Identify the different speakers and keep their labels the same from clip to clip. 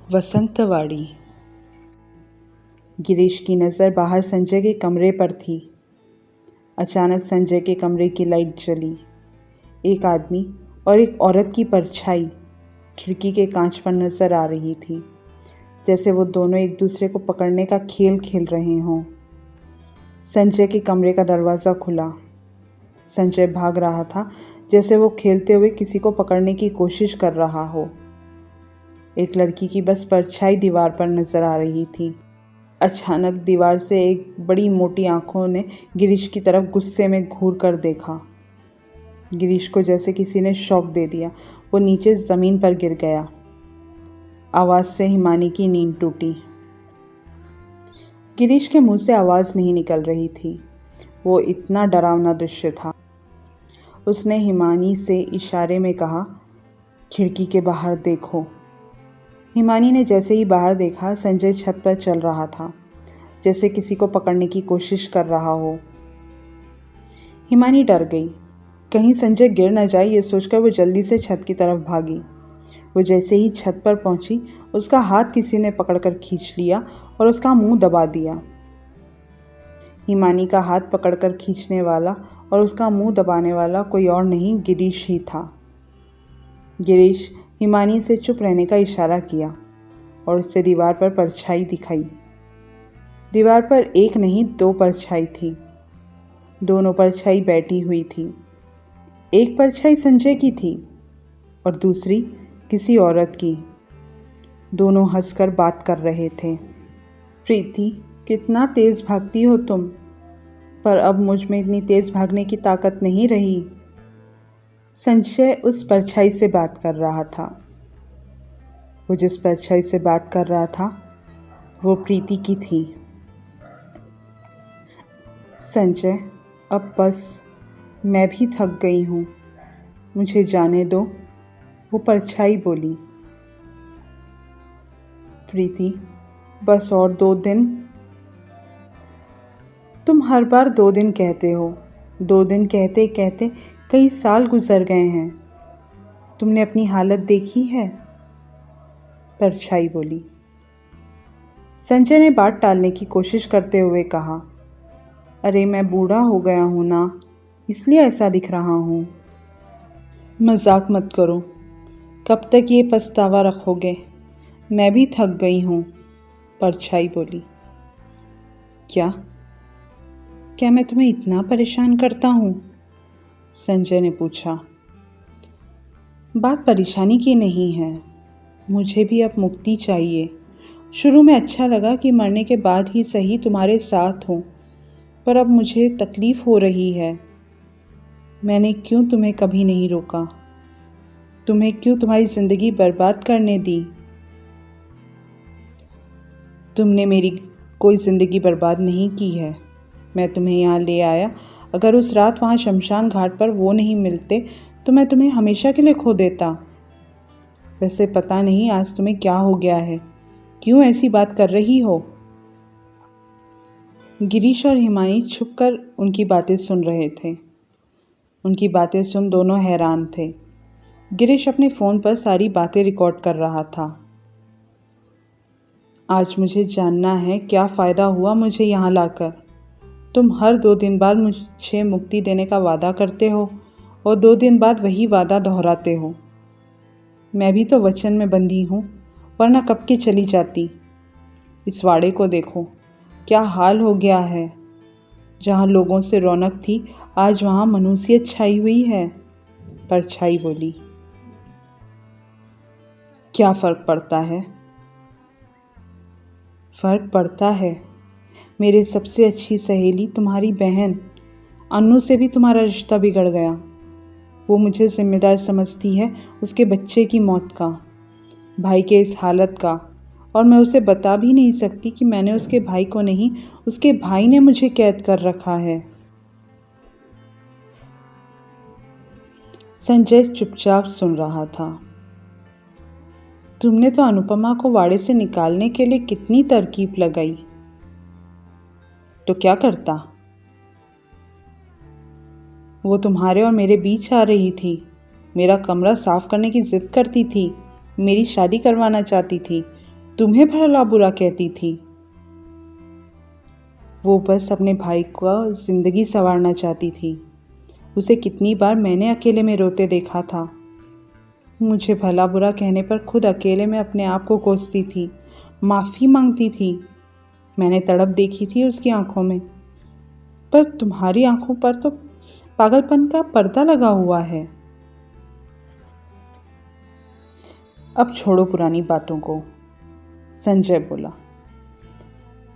Speaker 1: वसंतवाड़ी। गिरीश की नज़र बाहर संजय के कमरे पर थी। अचानक संजय के कमरे की लाइट जली। एक आदमी और एक औरत की परछाई खिड़की के कांच पर नजर आ रही थी, जैसे वो दोनों एक दूसरे को पकड़ने का खेल खेल रहे हों। संजय के कमरे का दरवाज़ा खुला। संजय भाग रहा था, जैसे वो खेलते हुए किसी को पकड़ने की कोशिश कर रहा हो। एक लड़की की बस परछाई दीवार पर नजर आ रही थी। अचानक दीवार से एक बड़ी मोटी आंखों ने गिरीश की तरफ गुस्से में घूर कर देखा। गिरीश को जैसे किसी ने शॉक दे दिया। वो नीचे ज़मीन पर गिर गया। आवाज़ से हिमानी की नींद टूटी। गिरीश के मुंह से आवाज़ नहीं निकल रही थी। वो इतना डरावना दृश्य था। उसने हिमानी से इशारे में कहा, खिड़की के बाहर देखो। हिमानी ने जैसे ही बाहर देखा, संजय छत पर चल रहा था, जैसे किसी को पकड़ने की कोशिश कर रहा हो। हिमानी डर गई। कहीं संजय गिर न जाए, ये सोचकर वो जल्दी से छत की तरफ भागी। वो जैसे ही छत पर पहुंची, उसका हाथ किसी ने पकड़कर खींच लिया और उसका मुंह दबा दिया। हिमानी का हाथ पकड़कर खींचने वाला और उसका मुंह दबाने वाला कोई और नहीं, गिरीश ही था। गिरीश हिमानी से चुप रहने का इशारा किया और उससे दीवार पर परछाई दिखाई। दीवार पर एक नहीं, दो परछाई थी। दोनों परछाई बैठी हुई थी। एक परछाई संजय की थी और दूसरी किसी औरत की। दोनों हंसकर बात कर रहे थे। प्रीति, कितना तेज भागती हो तुम, पर अब मुझ में इतनी तेज भागने की ताकत नहीं रही। संजय उस परछाई से बात कर रहा था। वो जिस परछाई से बात कर रहा था, वो प्रीति की थी। संजय, अब बस, मैं भी थक गई हूँ, मुझे जाने दो, वो परछाई बोली। प्रीति, बस और 2 दिन। तुम हर बार 2 दिन कहते हो। 2 दिन कहते कहते कई साल गुजर गए हैं। तुमने अपनी हालत देखी है? परछाई बोली। संजय ने बात टालने की कोशिश करते हुए कहा, अरे मैं बूढ़ा हो गया हूँ ना, इसलिए ऐसा दिख रहा हूँ। मजाक मत करो। कब तक ये पछतावा रखोगे? मैं भी थक गई हूँ, परछाई बोली। क्या मैं तुम्हें इतना परेशान करता हूँ? संजय ने पूछा। बात परेशानी की नहीं है, मुझे भी अब मुक्ति चाहिए। शुरू में अच्छा लगा कि मरने के बाद ही सही तुम्हारे साथ हूँ, पर अब मुझे तकलीफ़ हो रही है। मैंने क्यों तुम्हें कभी नहीं रोका? तुम्हें क्यों तुम्हारी ज़िंदगी बर्बाद करने दी? तुमने मेरी कोई ज़िंदगी बर्बाद नहीं की है। मैं तुम्हें यहाँ ले आया। अगर उस रात वहाँ शमशान घाट पर वो नहीं मिलते तो मैं तुम्हें हमेशा के लिए खो देता। वैसे पता नहीं आज तुम्हें क्या हो गया है, क्यों ऐसी बात कर रही हो? गिरीश और हिमानी छुपकर उनकी बातें सुन रहे थे। उनकी बातें सुन दोनों हैरान थे। गिरीश अपने फ़ोन पर सारी बातें रिकॉर्ड कर रहा था। आज मुझे जानना है, क्या फ़ायदा हुआ मुझे यहाँ लाकर? तुम हर 2 दिन बाद मुझे मुक्ति देने का वादा करते हो और 2 दिन बाद वही वादा दोहराते हो। मैं भी तो वचन में बंधी हूँ, वरना कब के चली जाती। इस वाड़े को देखो, क्या हाल हो गया है। जहाँ लोगों से रौनक थी, आज वहाँ मनुष्यत छाई हुई है, परछाई बोली। क्या फ़र्क पड़ता है? फ़र्क पड़ता है। मेरे सबसे अच्छी सहेली तुम्हारी बहन अन्नू से भी तुम्हारा रिश्ता बिगड़ गया। वो मुझे जिम्मेदार समझती है उसके बच्चे की मौत का, भाई के इस हालत का, और मैं उसे बता भी नहीं सकती कि मैंने उसके भाई को नहीं, उसके भाई ने मुझे कैद कर रखा है। संजय चुपचाप सुन रहा था। तुमने तो अनुपमा को वाड़े से निकालने के लिए कितनी तरकीब लगाई, तो क्या करता? वो तुम्हारे और मेरे बीच आ रही थी, मेरा कमरा साफ करने की जिद करती थी, मेरी शादी करवाना चाहती थी, तुम्हें भला बुरा कहती थी? वो बस अपने भाई को ज़िंदगी संवारना चाहती थी। उसे कितनी बार मैंने अकेले में रोते देखा था। मुझे भला बुरा कहने पर खुद अकेले में अपने आप को कोसती थी, माफ़ी मांगती थी। मैंने तड़प देखी थी उसकी आंखों में, पर तुम्हारी आंखों पर तो पागलपन का पर्दा लगा हुआ है। अब छोड़ो पुरानी बातों को, संजय बोला।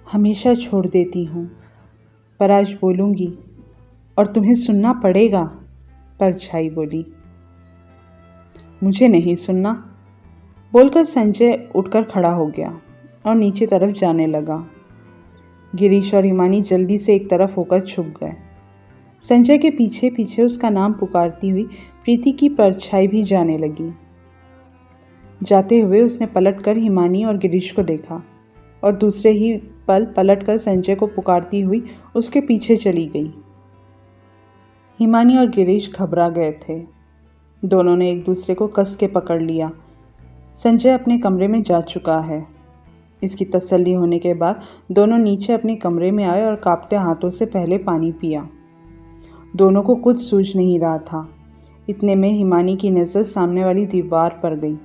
Speaker 1: हमेशा छोड़ देती हूँ, पर आज बोलूँगी और तुम्हें सुनना पड़ेगा, परछाई बोली। मुझे नहीं सुनना, बोलकर संजय उठकर खड़ा हो गया और नीचे तरफ जाने लगा। गिरीश और हिमानी जल्दी से एक तरफ होकर छुप गए। संजय के पीछे पीछे उसका नाम पुकारती हुई प्रीति की परछाई भी जाने लगी। जाते हुए उसने पलटकर हिमानी और गिरीश को देखा और दूसरे ही पल पलटकर संजय को पुकारती हुई उसके पीछे चली गई। हिमानी और गिरीश घबरा गए थे। दोनों ने एक दूसरे को कस के पकड़ लिया। संजय अपने कमरे में जा चुका है। इसकी तसल्ली होने के बाद दोनों नीचे अपने कमरे में आए और कांपते हाथों से पहले पानी पिया। दोनों को कुछ सूझ नहीं रहा था। इतने में हिमानी की नज़र सामने वाली दीवार पर गई।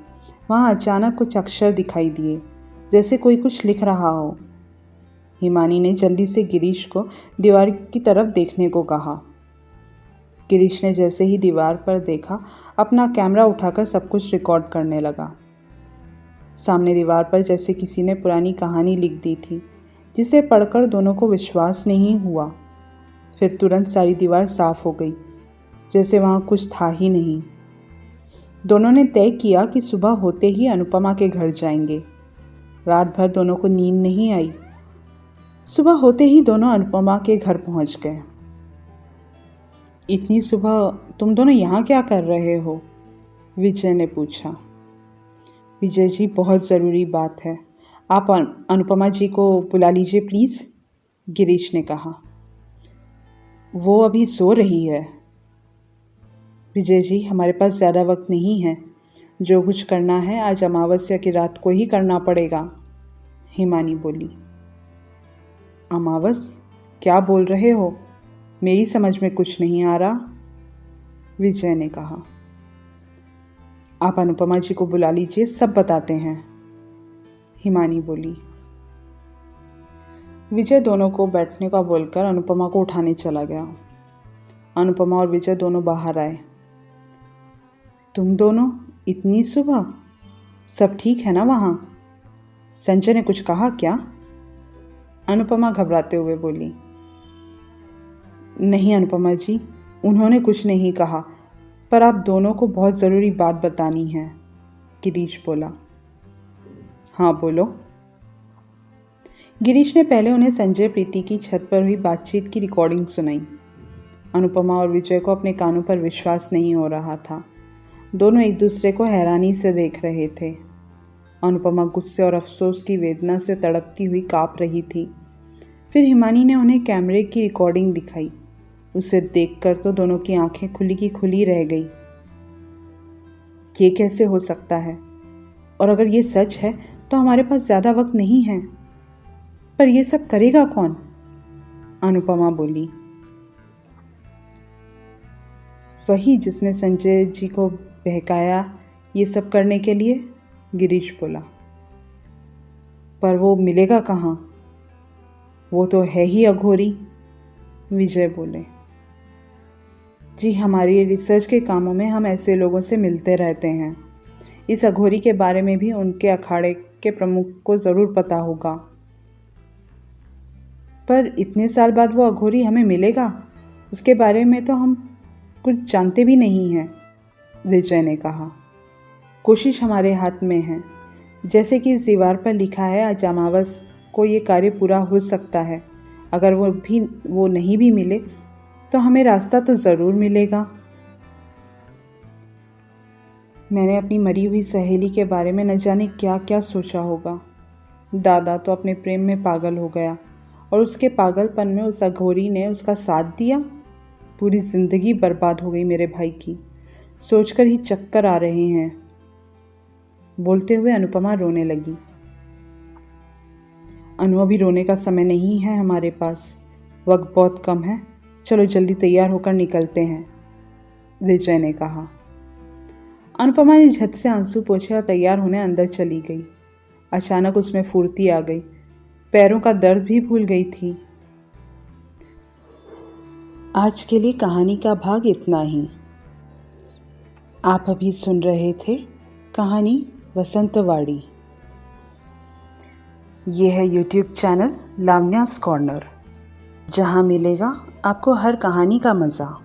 Speaker 1: वहाँ अचानक कुछ अक्षर दिखाई दिए, जैसे कोई कुछ लिख रहा हो। हिमानी ने जल्दी से गिरीश को दीवार की तरफ देखने को कहा। गिरीश ने जैसे ही दीवार पर देखा, अपना कैमरा उठाकर सब कुछ रिकॉर्ड करने लगा। सामने दीवार पर जैसे किसी ने पुरानी कहानी लिख दी थी, जिसे पढ़कर दोनों को विश्वास नहीं हुआ। फिर तुरंत सारी दीवार साफ हो गई, जैसे वहाँ कुछ था ही नहीं। दोनों ने तय किया कि सुबह होते ही अनुपमा के घर जाएंगे। रात भर दोनों को नींद नहीं आई। सुबह होते ही दोनों अनुपमा के घर पहुंच गए। इतनी सुबह तुम दोनों यहाँ क्या कर रहे हो? विजय ने पूछा। विजय जी, बहुत ज़रूरी बात है, आप अनुपमा जी को बुला लीजिए प्लीज़, गिरीश ने कहा। वो अभी सो रही है। विजय जी, हमारे पास ज़्यादा वक्त नहीं है। जो कुछ करना है आज अमावस्या की रात को ही करना पड़ेगा, हिमानी बोली। अमावस? क्या बोल रहे हो? मेरी समझ में कुछ नहीं आ रहा, विजय ने कहा। आप अनुपमा जी को बुला लीजिए, सब बताते हैं, हिमानी बोली। विजय दोनों को बैठने का बोलकर अनुपमा को उठाने चला गया। अनुपमा और विजय दोनों बाहर आए। तुम दोनों इतनी सुबह? सब ठीक है ना वहाँ? संजय ने कुछ कहा क्या? अनुपमा घबराते हुए बोली। नहीं अनुपमा जी, उन्होंने कुछ नहीं कहा, पर आप दोनों को बहुत ज़रूरी बात बतानी है, गिरीश बोला। हाँ बोलो। गिरीश ने पहले उन्हें संजय प्रीति की छत पर हुई बातचीत की रिकॉर्डिंग सुनाई। अनुपमा और विजय को अपने कानों पर विश्वास नहीं हो रहा था। दोनों एक दूसरे को हैरानी से देख रहे थे। अनुपमा गुस्से और अफसोस की वेदना से तड़पती हुई काँप रही थी। फिर हिमानी ने उन्हें कैमरे की रिकॉर्डिंग दिखाई। उसे देखकर तो दोनों की आंखें खुली की खुली रह गई। ये कैसे हो सकता है? और अगर ये सच है तो हमारे पास ज़्यादा वक्त नहीं है। पर यह सब करेगा कौन? अनुपमा बोली। वही जिसने संजय जी को बहकाया ये सब करने के लिए, गिरीश बोला। पर वो मिलेगा कहाँ? वो तो है ही अघोरी, विजय बोले। जी, हमारी रिसर्च के कामों में हम ऐसे लोगों से मिलते रहते हैं। इस अघोरी के बारे में भी उनके अखाड़े के प्रमुख को ज़रूर पता होगा। पर इतने साल बाद वो अघोरी हमें मिलेगा, उसके बारे में तो हम कुछ जानते भी नहीं हैं, विजय ने कहा। कोशिश हमारे हाथ में है। जैसे कि इस दीवार पर लिखा है, आज अमावस को ये कार्य पूरा हो सकता है। अगर वो नहीं भी मिले तो हमें रास्ता तो ज़रूर मिलेगा। मैंने अपनी मरी हुई सहेली के बारे में न जाने क्या क्या सोचा होगा। दादा तो अपने प्रेम में पागल हो गया और उसके पागलपन में उस अघोरी ने उसका साथ दिया। पूरी ज़िंदगी बर्बाद हो गई मेरे भाई की। सोचकर ही चक्कर आ रहे हैं। बोलते हुए अनुपमा रोने लगी। अनु, अभी रोने का समय नहीं है हमारे पास, वक्त बहुत कम है। चलो जल्दी तैयार होकर निकलते हैं, विजय ने कहा। अनुपमा ने झट से आंसू पोंछे और तैयार होने अंदर चली गई। अचानक उसमें फुर्ती आ गई, पैरों का दर्द भी भूल गई थी। आज के लिए कहानी का भाग इतना ही। आप अभी सुन रहे थे कहानी वसंतवाड़ी। ये है YouTube चैनल लावण्यास कॉर्नर, जहाँ मिलेगा आपको हर कहानी का मज़ा।